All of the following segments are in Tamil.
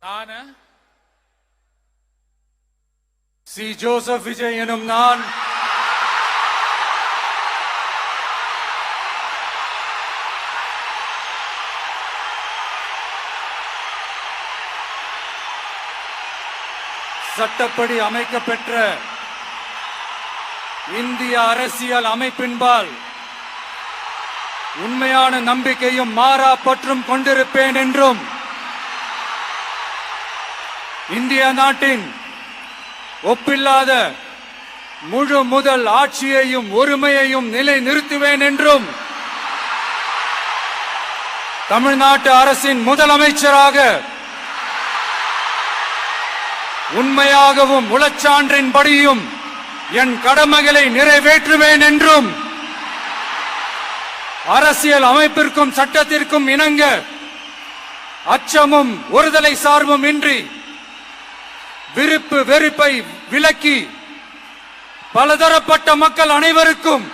நான் சி. ஜோசப் விஜய் எனும் நான் சட்டப்படி அமைக்கப்பெற்ற இந்திய அரசியல் அமைப்பின்பால் உண்மையான நம்பிக்கையும் மாறா பற்றும் கொண்டிருப்பேன் என்றும் இந்திய நாட்டின் ஒப்பில்லாத முழு முதல் ஆட்சியையும் ஒருமையையும் நிலை நிறுத்துவேன் என்றும் தமிழ்நாட்டு அரசின் முதலமைச்சராக உண்மையாகவும் உளச்சான்றின்படியும் என் கடமைகளை நிறைவேற்றுவேன் என்றும் அரசியல் அமைப்பிற்கும் சட்டத்திற்கும் இணங்க அச்சமும் ஒருதலை சார்பும் இன்றி விருப்பு வெறுப்பை விலக்கி பலதரப்பட்ட மக்கள் அனைவருக்கும்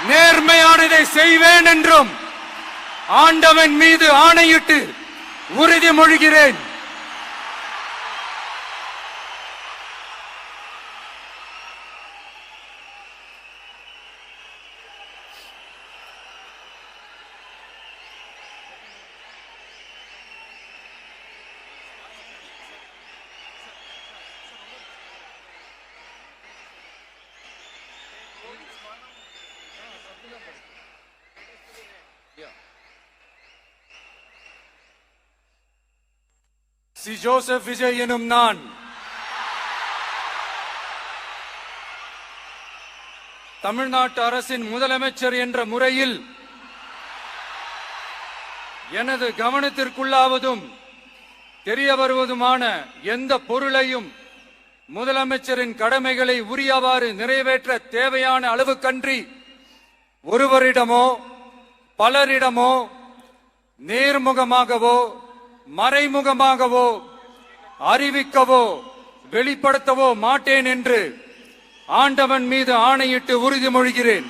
நேர்மையானதை செய்வேன் என்றும் ஆண்டவன் மீது ஆணையிட்டு உறுதிமொழிகிறேன். சி. ஜோசப் விஜய் எனும் நான் தமிழ்நாட்டு அரசின் முதலமைச்சர் என்ற முறையில் எனது கவனத்திற்குள்ளாவதும் தெரிய வருவதுமான எந்த பொருளையும் முதலமைச்சரின் கடமைகளை உரியவாறு நிறைவேற்ற தேவையான அளவுக்கன்றி ஒருவரிடமோ பலரிடமோ நேர்முகமாகவோ மறைமுகமாகவோ அறிவிக்கவோ வெளிப்படுத்தவோ மாட்டேன் என்று ஆண்டவன் மீது ஆணையிட்டு உறுதிமொழிகிறேன்.